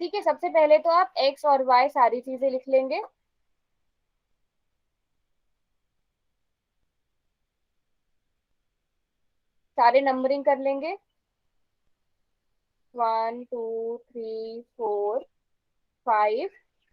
ठीक है, सबसे पहले तो आप x और y सारी चीजें लिख लेंगे। सारे नंबरिंग कर लेंगे, 1 2 3 4 5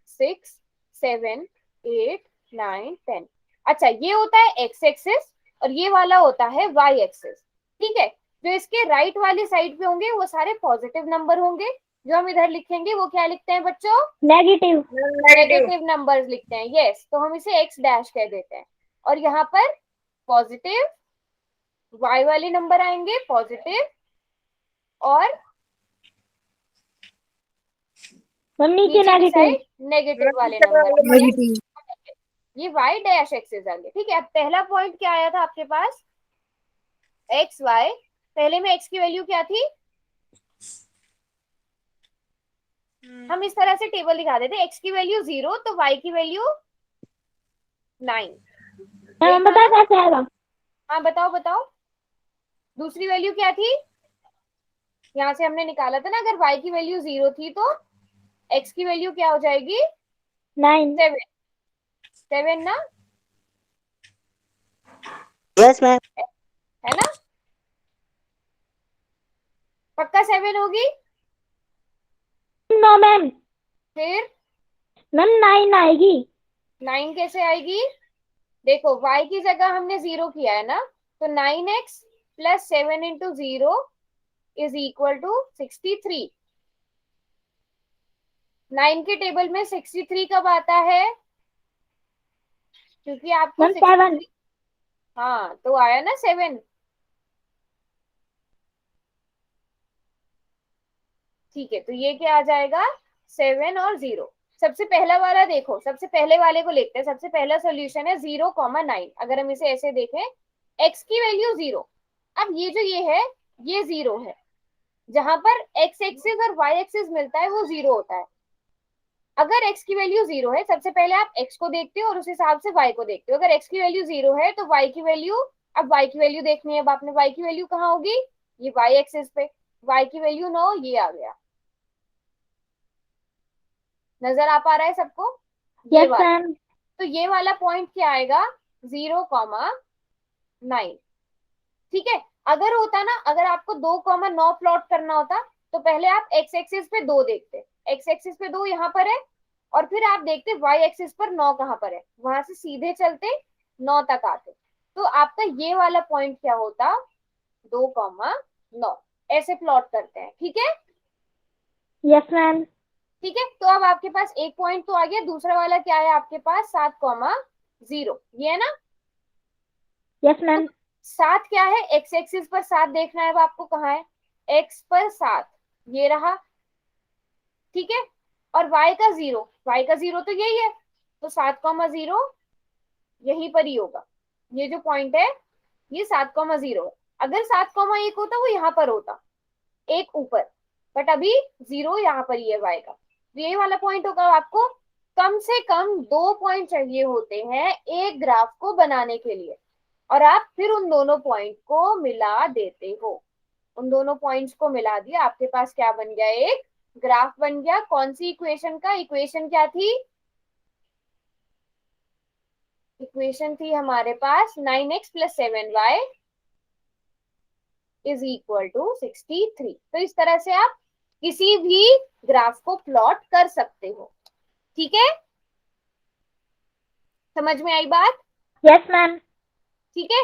6 7 8 9 10। अच्छा, ये होता है एक्स एक्सिस और ये वाला होता है वाई एक्सिस। ठीक है, जो इसके राइट वाली साइड पे होंगे वो सारे पॉजिटिव नंबर होंगे। जो हम इधर लिखेंगे वो क्या लिखते हैं बच्चों? नेगेटिव। नेगेटिव नंबर्स लिखते हैं। यस, तो हम इसे एक्स डैश कह देते हैं। और यहाँ पर पॉजिटिव वाई वाले नंबर आएंगे, पॉजिटिव, और मैम नीचे नीचे की नेगेटिव। साइड नेगेटिव वाले नंबर आएंगे। ये वाई डैश एक्सिस आ गया। ठीक है, अब पहला पॉइंट क्या आया था आपके पास? X Y. पहले में एक्स की वैल्यू क्या थी? हम इस तरह से टेबल दिखा देते, एक्स की वैल्यू 0 तो वाई की वैल्यू 9। मैम बता कैसे आएगा? हाँ बताओ बताओ, दूसरी वैल्यू क्या थी? यहाँ से हमने निकाला था ना, अगर y की वैल्यू 0 थी तो x की वैल्यू क्या हो जाएगी? 9। 7। 7 ना? Yes ma'am. है ना? पक्का 7 होगी? No ma'am. फिर मैम 9 आएगी। 9 कैसे आएगी? देखो y की जगह हमने 0 किया है ना, तो 9x plus 7 into 0 is equal to 63। 9 के टेबल में 63 कब आता है? क्योंकि आपको मैम 7। 63, हाँ तो आया ना 7। ठीक है, तो ये क्या आ जाएगा? 7 और 0। सबसे पहला वाला देखो, सबसे पहले वाले को लेते हैं। सबसे पहला सोल्यूशन है 0,9। अगर हम इसे ऐसे देखें, x की वैल्यू 0। अब ये जो ये है, ये 0 है। जहां पर x एक्सिस और y एक्सिस मिलता है वो 0 होता है। अगर x की वैल्यू 0 है, सबसे पहले आप x को देखते हो और उस हिसाब से y को देखते हो। अगर x की वैल्यू 0 है तो y की वैल्यू, अब y की वैल्यू देखनी है। अब आपने y की वैल्यू कहाँ होगी? ये y एक्सिस पे। y की वैल्यू 9, ये आ गया। नजर आ पा रहा है सबको? ये यस वाला, मैम। तो ये वाला पॉइंट क्या आएगा? 0,9। ठीक है, अगर होता ना, अगर आपको 2,9 प्लॉट करना होता तो पहले आप एक्स एक्सिस पे 2 देखते। एक्स एक्सिस पे 2 यहाँ पर है, और फिर आप देखते वाई एक्सिस पर 9 कहाँ पर है, वहां से सीधे चलते 9 तक आते। तो आपका ये वाला पॉइंट क्या होता? 2,9। ऐसे प्लॉट करते हैं। ठीक है? Yes ma'am. ठीक है, तो अब आपके पास एक पॉइंट तो आ गया। दूसरा वाला क्या है आपके पास? 7,0, ये है ना? यस तो मैम। 7 क्या है? एक्स एक्सिस पर 7 देखना है। अब आपको कहाँ है? एक्स पर 7, ये रहा। ठीक है, और y का 0, y का 0 तो यही है। तो 7,0 यहीं पर ही होगा। ये जो पॉइंट है ये 7,0 है। अगर 7,1 होता वो यहाँ पर होता, एक ऊपर, बट अभी 0 यहाँ पर ही है y का, तो ये वाला पॉइंट होगा। आपको कम से कम 2 पॉइंट चाहिए होते हैं एक ग्राफ को बनाने के लिए, और आप फिर उन दोनों पॉइंट को मिला देते हो। उन दोनों पॉइंट्स को मिला दिया, आपके पास क्या बन गया, एक ग्राफ बन गया। कौन सी इक्वेशन का? इक्वेशन क्या थी? इक्वेशन थी हमारे पास 9x + 7y is equal to 63। तो इस तरह से आप किसी भी ग्राफ को प्लॉट कर सकते हो। ठीक है, समझ में आई बात? Yes ma'am. ठीक है,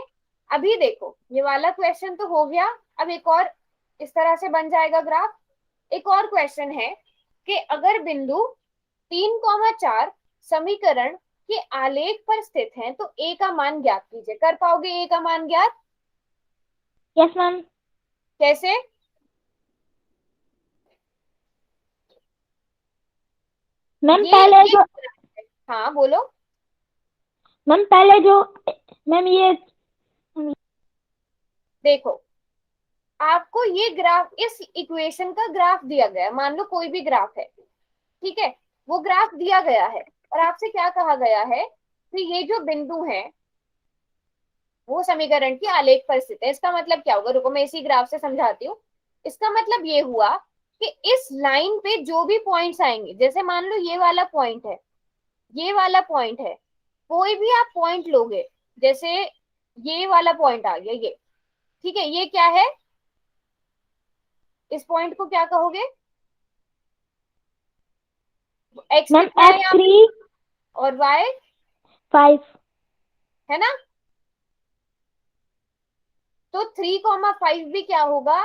अभी देखो ये वाला क्वेश्चन तो हो गया। अब एक और इस तरह से बन जाएगा ग्राफ। एक और क्वेश्चन है कि अगर बिंदु 3,4 समीकरण के आलेख पर स्थित हैं तो a का मान ज्ञात कीजिए। कर पाओगे a का मान ज्ञात? Yes ma'am. कैसे? मैम ये हाँ बोलो। पहले जो मैम ये देखो आपको ये ग्राफ, इस इक्वेशन का ग्राफ दिया गया है, मान लो कोई भी ग्राफ है, ठीक है, वो ग्राफ दिया गया है और आपसे क्या कहा गया है कि ये जो बिंदु है वो समीकरण की आलेख पर स्थित है। इसका मतलब क्या होगा? रुको मैं इसी ग्राफ से समझाती हूँ। इसका मतलब ये हुआ कि इस लाइन पे जो भी पॉइंट्स आएंगे, जैसे मान लो ये वाला पॉइंट है, ये वाला पॉइंट है, कोई भी आप पॉइंट लोगे, जैसे ये वाला पॉइंट आ गया ये, ठीक है, ये क्या है? इस पॉइंट को क्या कहोगे? एक्स मैम कितना है यहाँ पे X3 और वाई 5। है ना? तो 3,5 भी क्या होगा?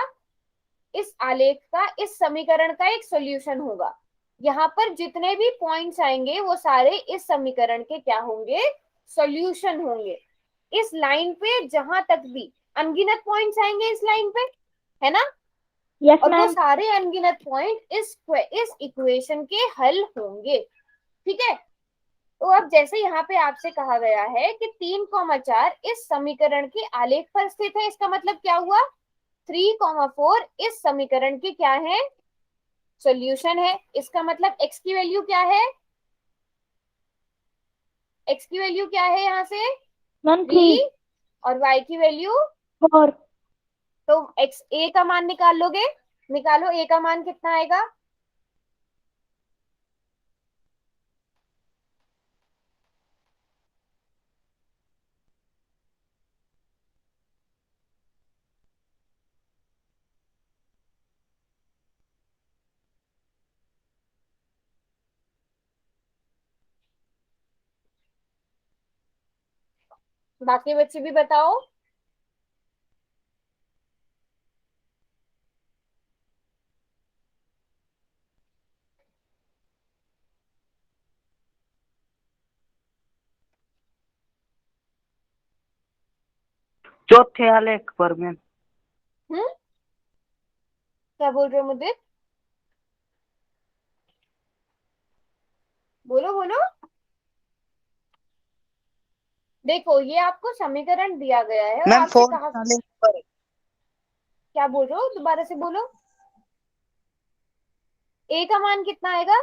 इस आलेख का, इस समीकरण का एक सॉल्यूशन होगा। यहाँ पर जितने भी पॉइंट्स आएंगे वो सारे इस समीकरण के क्या होंगे? सॉल्यूशन होंगे। इस लाइन पे जहां तक भी अनगिनत पॉइंट्स आएंगे इस लाइन पे, है ना? यस और वो मैम। सारे अनगिनत पॉइंट इस इक्वेशन के हल होंगे। ठीक है, तो अब जैसे यहाँ पे आपसे कहा गया है कि 3,4 इस समीकरण के आलेख पर स्थित है, इसका मतलब क्या हुआ? 3,4 इस समीकरण के क्या है? सॉल्यूशन है। इसका मतलब x की वैल्यू क्या है? x की वैल्यू क्या है यहाँ से? मैम 3 3 और y की वैल्यू 4। तो x a का मान निकाल लोगे, निकालो a का मान कितना आएगा? बाकी बच्चे भी बताओ। चौथे आलेख पर मैम। हम्म, क्या बोल रहे हो मुदित? बोलो बोलो। देखो ये आपको समीकरण दिया गया है और मैम आपसे फोर्थ कहा, आलेख पर। क्या बोल रहे हो? दोबारा से बोलो। a का मान कितना आएगा?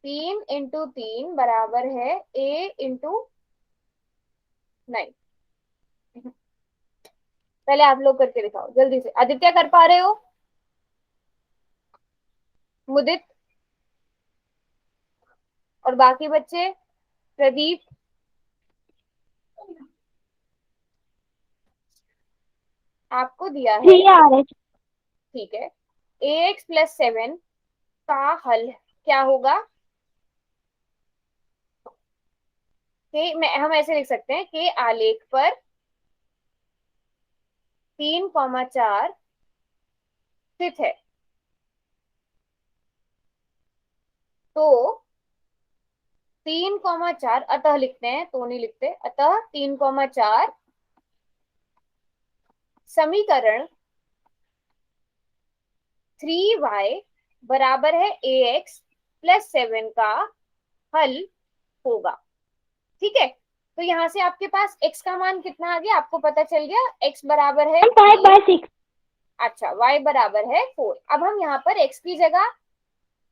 3 × 3 बराबर है a × 9। पहले आप लोग करके दिखाओ जल्दी से। आदित्य कर पा रहे हो? मुदित और बाकी बच्चे? प्रदीप? आपको दिया है, 3 आ रहे। ठीक है, ax + 7 का हल क्या होगा? कि हम ऐसे लिख सकते हैं कि आलेख पर 3,4 स्थित है। तो 3,4 अतः लिखते हैं, तो नहीं लिखते, अतः 3,4 समीकरण 3y बराबर है ax प्लस 7 का हल होगा। ठीक है, तो यहाँ से आपके पास x का मान कितना आ गया, आपको पता चल गया, x बराबर है 5/6। अच्छा, y बराबर है 4। अब हम यहाँ पर x की जगह,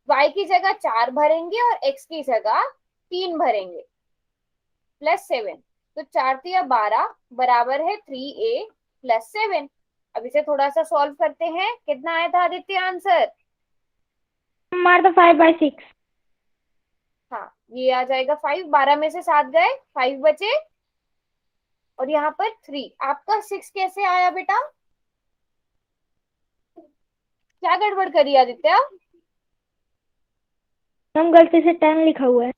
y की जगह 4 भरेंगे और x की जगह 3 भरेंगे प्लस 7, तो 4×3 = 12 बराबर है 3a प्लस 7। अब इसे थोड़ा सा सॉल्व करते हैं, कितना आया था आदित्य आंसर? हमारा तो 5/6। हाँ, ये आ जाएगा 5, 12 में से 7 गए, 5 बचे, और यहाँ पर 3। आपका 6 कैसे आया बेटा? क्या गड़बड़ करी आदित्य? मैम गलती से 10 लिखा हुआ है।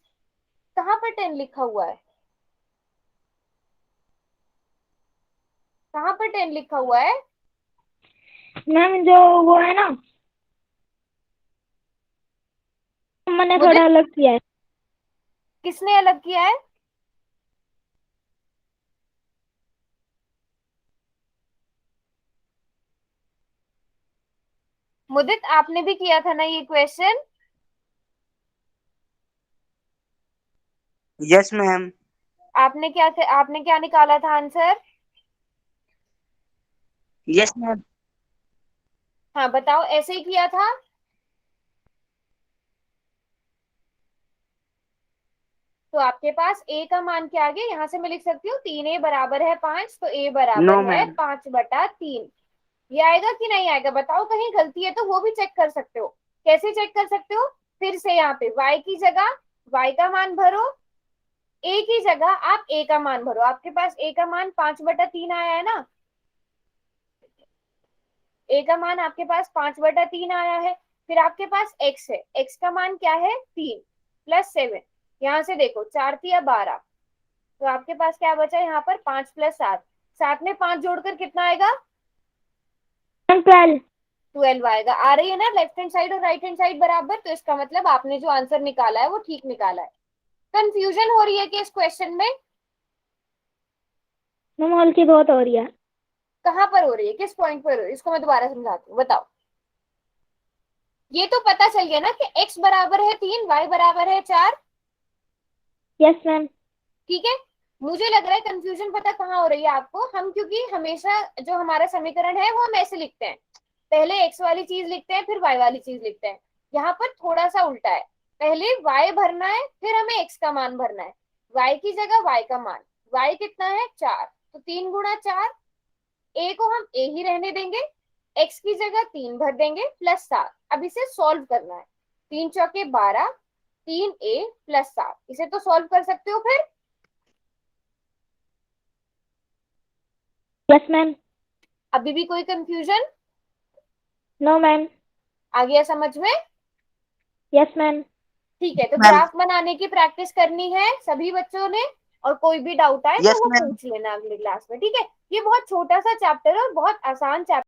कहाँ पर 10 लिखा हुआ है? कहाँ पर 10 लिखा हुआ है? मैम जो वो है ना, मैंने मुझे थोड़ा अलग किया है। किसने अलग किया है? मुदित, आपने भी किया था ना ये क्वेश्चन? Yes ma'am. आपने क्या निकाला था आंसर? Yes ma'am. हाँ बताओ, ऐसे ही किया था? तो आपके पास a का मान क्या आ गया, यहाँ से मैं लिख सकती हूँ 3a बराबर है 5, तो a नो बराबर है मैम। 5/3। ये आएगा कि नहीं आएगा बताओ, कहीं गलती है तो वो भी चेक कर सकते हो। कैसे चेक कर सकते हो? फिर से यहाँ पे y की जगह y का मान भरो, a की जगह आप a का मान भरो। आपके पास a का मान 5/3 आया है ना, a का मान आपके पास 5/3 आया है। फिर आपके पास x है, x का मान क्या है 3 प्लस 7। यहाँ से देखो 4×3 = 12, तो आपके पास क्या बचा यहाँ पर 5 + 7, 7 में 5 जोड़कर कितना आएगा? मैम 12। 12 आएगा। आ रही है ना लेफ्ट हैंड साइड और राइट हैंड साइड बराबर, तो इसका मतलब आपने जो आंसर निकाला है वो ठीक निकाला है। कंफ्यूजन हो रही है कि इस क्वेश्चन में? मैम हल्की बहुत हो रही है। कहाँ पर हो रही है, किस पॉइंट पर हो रही है, इसको मैं दोबारा समझाती हूँ, बताओ। ये तो पता चल गया ना कि x बराबर है 3, y बराबर है 4। Yes ma'am. ठीक है, मुझे लग रहा है कंफ्यूजन पता कहाँ हो रही है आपको। हम क्योंकि हमेशा जो हमारा समीकरण है वो हम ऐसे लिखते हैं, पहले x वाली चीज लिखते हैं फिर y वाली चीज लिखते हैं। यहाँ पर थोड़ा सा उल्टा है, पहले y भरना है फिर हमें x का मान भरना है। y की जगह y का मान, y कितना है 4, तो 3×4, a को हम a ही रहने देंगे, x की जगह 3 भर देंगे प्लस 7। अब इसे सॉल्व करना है, 3×4 = 12, 3a प्लस 7, इसे तो सॉल्व कर सकते हो फिर? Yes ma'am. अभी भी कोई कंफ्यूजन? No ma'am. आ गया समझ में? Yes ma'am. ठीक है, तो मैम। ग्राफ बनाने की प्रैक्टिस करनी है सभी बच्चों ने, और कोई भी डाउट आए तो यस वो मैम। पूछ लेना अगली क्लास में। ठीक है, ये बहुत छोटा सा चैप्टर है और बहुत आसान चैप्टर